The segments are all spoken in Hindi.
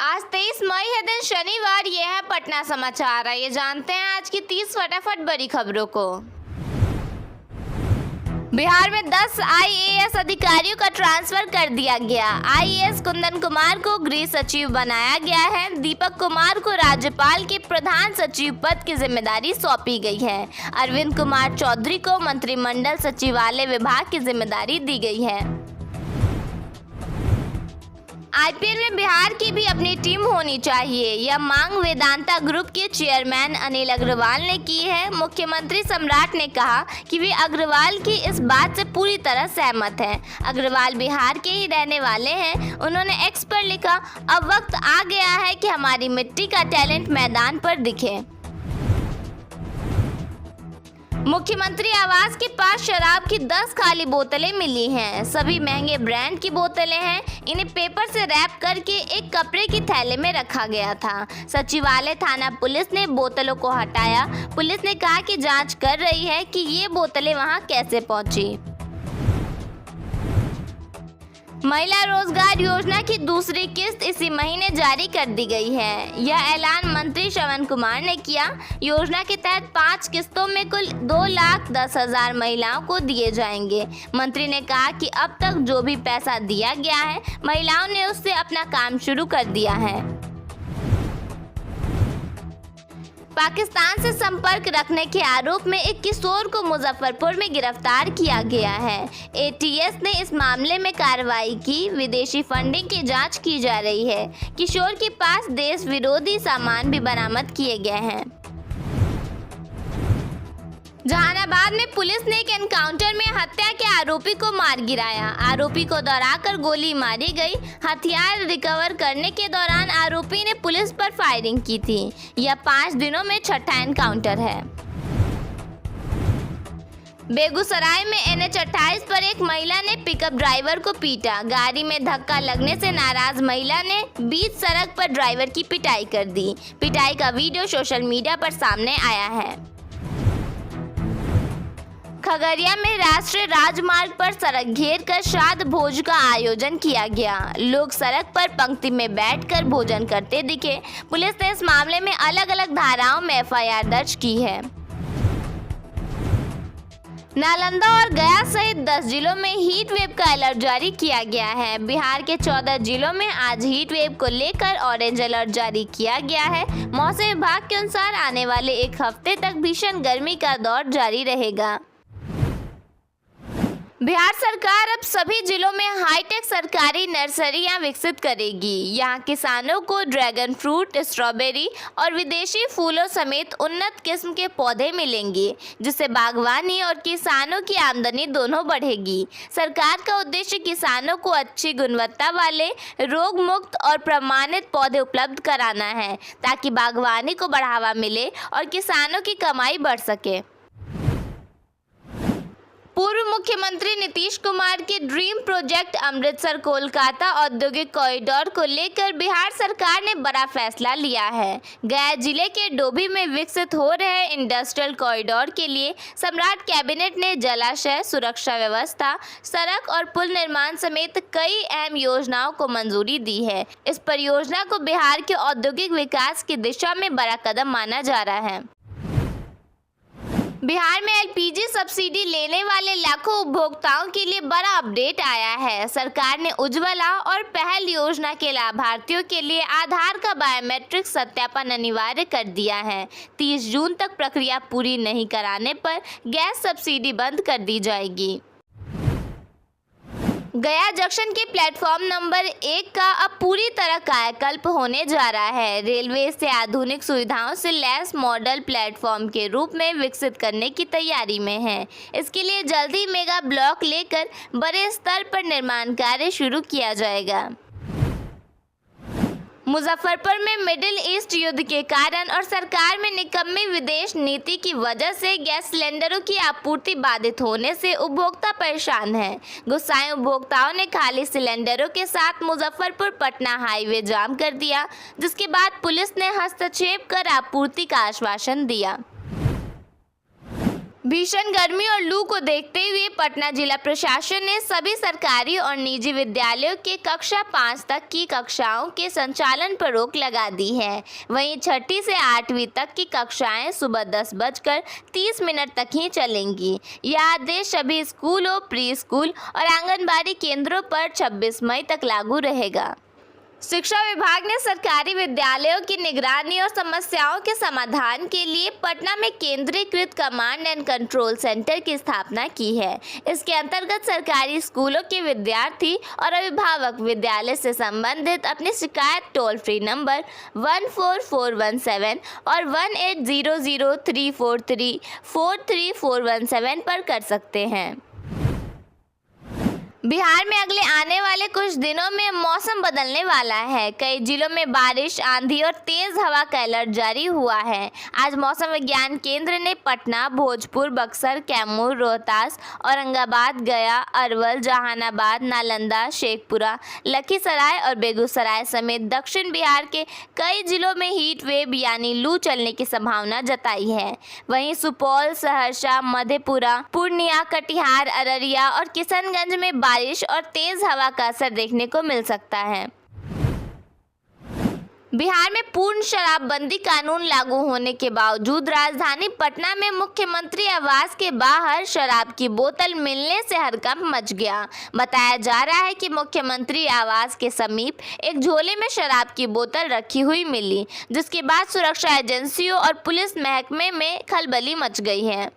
आज 23 मई है, दिन शनिवार। ये है पटना समाचार। आइए जानते हैं आज की 30 फटाफट बड़ी खबरों को। बिहार में 10 आईएएस अधिकारियों का ट्रांसफर कर दिया गया। आईएएस कुंदन कुमार को गृह सचिव बनाया गया है। दीपक कुमार को राज्यपाल के प्रधान सचिव पद की जिम्मेदारी सौंपी गई है। अरविंद कुमार चौधरी को मंत्रिमंडल सचिवालय विभाग की जिम्मेदारी दी गई है। आईपीएल में बिहार की भी अपनी टीम होनी चाहिए, यह मांग वेदांता ग्रुप के चेयरमैन अनिल अग्रवाल ने की है। मुख्यमंत्री सम्राट ने कहा कि वे अग्रवाल की इस बात से पूरी तरह सहमत हैं। अग्रवाल बिहार के ही रहने वाले हैं। उन्होंने एक्स पर लिखा, अब वक्त आ गया है कि हमारी मिट्टी का टैलेंट मैदान पर दिखे। मुख्यमंत्री आवास के पास शराब की 10 खाली बोतलें मिली हैं। सभी महंगे ब्रांड की बोतलें हैं। इन्हें पेपर से रैप करके एक कपड़े की थैले में रखा गया था। सचिवालय थाना पुलिस ने बोतलों को हटाया। पुलिस ने कहा कि जांच कर रही है कि ये बोतलें वहां कैसे पहुंची। महिला रोजगार योजना की दूसरी किस्त इसी महीने जारी कर दी गई है। यह ऐलान मंत्री श्रवण कुमार ने किया। योजना के तहत 5 किस्तों में कुल 2,10,000 महिलाओं को दिए जाएंगे। मंत्री ने कहा कि अब तक जो भी पैसा दिया गया है, महिलाओं ने उससे अपना काम शुरू कर दिया है। पाकिस्तान से संपर्क रखने के आरोप में एक किशोर को मुजफ्फरपुर में गिरफ्तार किया गया है। एटीएस ने इस मामले में कार्रवाई की। विदेशी फंडिंग की जांच की जा रही है। किशोर के पास देश विरोधी सामान भी बरामद किए गए हैं। जहानाबाद में पुलिस ने एक एनकाउंटर में हत्या के आरोपी को मार गिराया। आरोपी को दौड़ाकर गोली मारी गई। हथियार रिकवर करने के दौरान आरोपी ने पुलिस पर फायरिंग की थी। यह 5 दिनों में छठा एनकाउंटर है। बेगूसराय में NH 28 पर एक महिला ने पिकअप ड्राइवर को पीटा। गाड़ी में धक्का लगने से नाराज महिला ने बीच सड़क पर ड्राइवर की पिटाई कर दी। पिटाई का वीडियो सोशल मीडिया पर सामने आया है। खगड़िया में राष्ट्रीय राजमार्ग पर सड़क घेर कर श्राद्ध भोज का आयोजन किया गया। लोग सड़क पर पंक्ति में बैठकर भोजन करते दिखे। पुलिस ने इस मामले में अलग अलग धाराओं में FIR दर्ज की है। नालंदा और गया सहित 10 जिलों में हीट वेव का अलर्ट जारी किया गया है। बिहार के 14 जिलों में आज हीट वेव को लेकर ऑरेंज अलर्ट जारी किया गया है। मौसम विभाग के अनुसार आने वाले एक हफ्ते तक भीषण गर्मी का दौर जारी रहेगा। बिहार सरकार अब सभी जिलों में हाईटेक सरकारी नर्सरियां विकसित करेगी। यहां किसानों को ड्रैगन फ्रूट, स्ट्रॉबेरी और विदेशी फूलों समेत उन्नत किस्म के पौधे मिलेंगे, जिससे बागवानी और किसानों की आमदनी दोनों बढ़ेगी। सरकार का उद्देश्य किसानों को अच्छी गुणवत्ता वाले, रोग मुक्त और प्रमाणित पौधे उपलब्ध कराना है, ताकि बागवानी को बढ़ावा मिले और किसानों की कमाई बढ़ सके। पूर्व मुख्यमंत्री नीतीश कुमार के ड्रीम प्रोजेक्ट अमृतसर कोलकाता औद्योगिक कॉरिडोर को लेकर बिहार सरकार ने बड़ा फैसला लिया है। गया जिले के डोभी में विकसित हो रहे इंडस्ट्रियल कॉरिडोर के लिए सम्राट कैबिनेट ने जलाशय, सुरक्षा व्यवस्था, सड़क और पुल निर्माण समेत कई अहम योजनाओं को मंजूरी दी है। इस परियोजना को बिहार के औद्योगिक विकास की दिशा में बड़ा कदम माना जा रहा है। बिहार में LPG सब्सिडी लेने वाले लाखों उपभोक्ताओं के लिए बड़ा अपडेट आया है। सरकार ने उज्ज्वला और पहल योजना के लाभार्थियों के लिए आधार का बायोमेट्रिक सत्यापन अनिवार्य कर दिया है। 30 जून तक प्रक्रिया पूरी नहीं कराने पर गैस सब्सिडी बंद कर दी जाएगी। गया जंक्शन के प्लेटफॉर्म नंबर 1 का अब पूरी तरह कायाकल्प होने जा रहा है। रेलवे इसे आधुनिक सुविधाओं से लैस मॉडल प्लेटफॉर्म के रूप में विकसित करने की तैयारी में है। इसके लिए जल्द ही मेगा ब्लॉक लेकर बड़े स्तर पर निर्माण कार्य शुरू किया जाएगा। मुजफ्फरपुर में मिडिल ईस्ट युद्ध के कारण और सरकार में निकम्मी विदेश नीति की वजह से गैस सिलेंडरों की आपूर्ति बाधित होने से उपभोक्ता परेशान हैं। गुस्साए उपभोक्ताओं ने खाली सिलेंडरों के साथ मुजफ्फरपुर पटना हाईवे जाम कर दिया, जिसके बाद पुलिस ने हस्तक्षेप कर आपूर्ति का आश्वासन दिया। भीषण गर्मी और लू को देखते हुए पटना जिला प्रशासन ने सभी सरकारी और निजी विद्यालयों के कक्षा 5 तक की कक्षाओं के संचालन पर रोक लगा दी है। वहीं 6ठी से 8वीं तक की कक्षाएं सुबह 10:30 तक ही चलेंगी। यह आदेश सभी स्कूलों, प्री स्कूल और आंगनबाड़ी केंद्रों पर 26 मई तक लागू रहेगा। शिक्षा विभाग ने सरकारी विद्यालयों की निगरानी और समस्याओं के समाधान के लिए पटना में केंद्रीकृत कमांड एंड कंट्रोल सेंटर की स्थापना की है। इसके अंतर्गत सरकारी स्कूलों के विद्यार्थी और अभिभावक विद्यालय से संबंधित अपनी शिकायत टोल फ्री नंबर 14417 और 180034343417 पर कर सकते हैं। बिहार में अगले आने वाले कुछ दिनों में मौसम बदलने वाला है। कई जिलों में बारिश, आंधी और तेज हवा का अलर्ट जारी हुआ है। आज मौसम विज्ञान केंद्र ने पटना, भोजपुर, बक्सर, कैमूर, रोहतास, औरंगाबाद, गया, अरवल, जहानाबाद, नालंदा, शेखपुरा, लखीसराय और बेगूसराय समेत दक्षिण बिहार के कई जिलों में हीट वेव यानी लू चलने की संभावना जताई है। वहीं सुपौल, सहरसा, मधेपुरा, पूर्णिया, कटिहार, अररिया और किशनगंज में बारिश और तेज हवा का असर देखने को मिल सकता है। बिहार में पूर्ण शराबबंदी कानून लागू होने के बावजूद राजधानी पटना में मुख्यमंत्री आवास के बाहर शराब की बोतल मिलने से हड़कंप मच गया। बताया जा रहा है कि मुख्यमंत्री आवास के समीप एक झोले में शराब की बोतल रखी हुई मिली, जिसके बाद सुरक्षा एजेंसियों और पुलिस महकमे में खलबली मच गई है।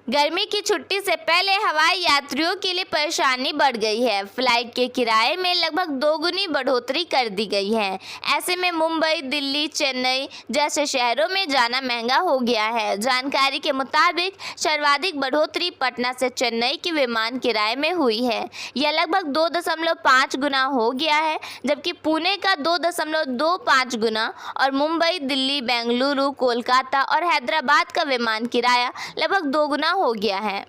गर्मी की छुट्टी से पहले हवाई यात्रियों के लिए परेशानी बढ़ गई है। फ्लाइट के किराए में लगभग दोगुनी बढ़ोतरी कर दी गई है। ऐसे में मुंबई, दिल्ली, चेन्नई जैसे शहरों में जाना महंगा हो गया है। जानकारी के मुताबिक सर्वाधिक बढ़ोतरी पटना से चेन्नई के विमान किराए में हुई है। यह लगभग 2.5 गुना हो गया है, जबकि पुणे का 2.25 गुना और मुंबई, दिल्ली, बेंगलुरु, कोलकाता और हैदराबाद का विमान किराया लगभग 2 गुना हो गया है।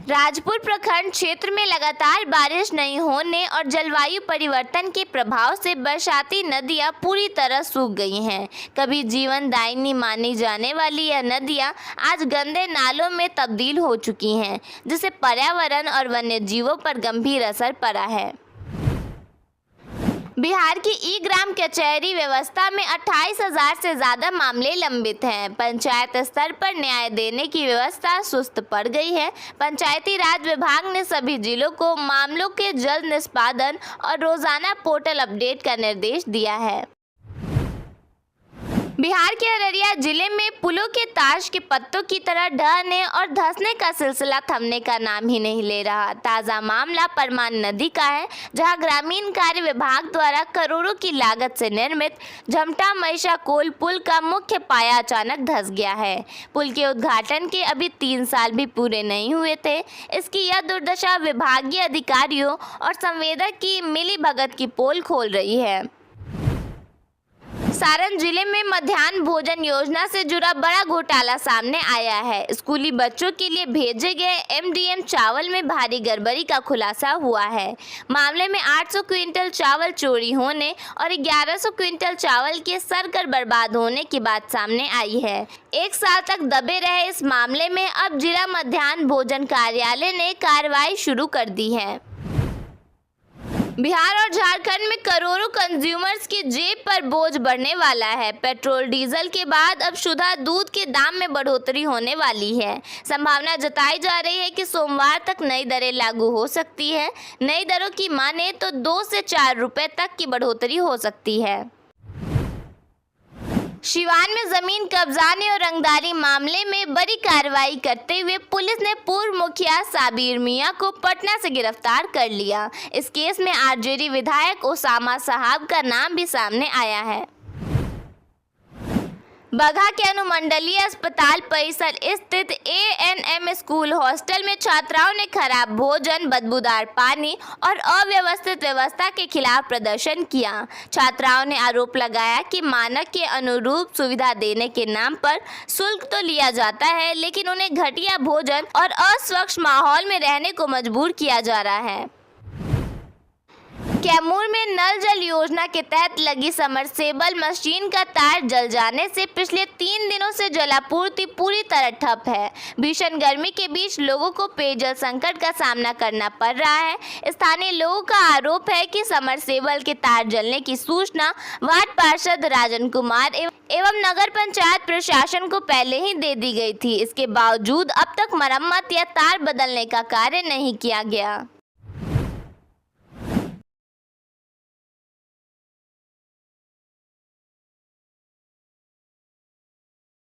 राजपुर प्रखंड क्षेत्र में लगातार बारिश नहीं होने और जलवायु परिवर्तन के प्रभाव से बरसाती नदियां पूरी तरह सूख गई हैं। कभी जीवनदायिनी मानी जाने वाली यह नदियां आज गंदे नालों में तब्दील हो चुकी हैं, जिससे पर्यावरण और वन्य जीवों पर गंभीर असर पड़ा है। बिहार की ई-ग्राम कचहरी व्यवस्था में 28,000 से ज़्यादा मामले लंबित हैं। पंचायत स्तर पर न्याय देने की व्यवस्था सुस्त पड़ गई है। पंचायती राज विभाग ने सभी जिलों को मामलों के जल्द निष्पादन और रोजाना पोर्टल अपडेट का निर्देश दिया है। बिहार के अररिया जिले में पुलों के ताश के पत्तों की तरह ढहने और धंसने का सिलसिला थमने का नाम ही नहीं ले रहा। ताज़ा मामला परमान नदी का है, जहां ग्रामीण कार्य विभाग द्वारा करोड़ों की लागत से निर्मित झमटा महिषाकोल पुल का मुख्य पाया अचानक धंस गया है। पुल के उद्घाटन के अभी 3 साल भी पूरे नहीं हुए थे। इसकी यह दुर्दशा विभागीय अधिकारियों और संवेदक की मिलीभगत की पोल खोल रही है। सारण जिले में मध्याह्न भोजन योजना से जुड़ा बड़ा घोटाला सामने आया है। स्कूली बच्चों के लिए भेजे गए MDM चावल में भारी गड़बड़ी का खुलासा हुआ है। मामले में 800 क्विंटल चावल चोरी होने और 1100 क्विंटल चावल के सड़कर बर्बाद होने की बात सामने आई है। 1 साल तक दबे रहे इस मामले में अब जिला मध्याह्न भोजन कार्यालय ने कार्रवाई शुरू कर दी है। बिहार और झारखंड में करोड़ों कंज्यूमर्स की जेब पर बोझ बढ़ने वाला है। पेट्रोल डीजल के बाद अब शुद्ध दूध के दाम में बढ़ोतरी होने वाली है। संभावना जताई जा रही है कि सोमवार तक नई दरें लागू हो सकती है। नई दरों की माने तो 2 से 4 रुपए तक की बढ़ोतरी हो सकती है। सिवान में जमीन कब्जाने और रंगदारी मामले में बड़ी कार्रवाई करते हुए पुलिस ने पूर्व मुखिया साबिर मियां को पटना से गिरफ्तार कर लिया। इस केस में RJD विधायक ओसामा साहब का नाम भी सामने आया है। बगहा के अनुमंडलीय अस्पताल परिसर स्थित ANM स्कूल हॉस्टल में छात्राओं ने खराब भोजन, बदबूदार पानी और अव्यवस्थित व्यवस्था के खिलाफ प्रदर्शन किया। छात्राओं ने आरोप लगाया कि मानक के अनुरूप सुविधा देने के नाम पर शुल्क तो लिया जाता है, लेकिन उन्हें घटिया भोजन और अस्वच्छ माहौल में रहने को मजबूर किया जा रहा है। कैमूर में नल जल योजना योजना के तहत लगी समरसेबल मशीन का तार जल जाने से पिछले 3 दिनों से जलापूर्ति पूरी तरह ठप है। भीषण गर्मी के बीच लोगों को पेयजल संकट का सामना करना पड़ रहा है। स्थानीय लोगों का आरोप है कि समरसेबल के तार जलने की सूचना वार्ड पार्षद राजन कुमार एवं नगर पंचायत प्रशासन को पहले ही दे दी गई थी। इसके बावजूद अब तक मरम्मत या तार बदलने का कार्य नहीं किया गया।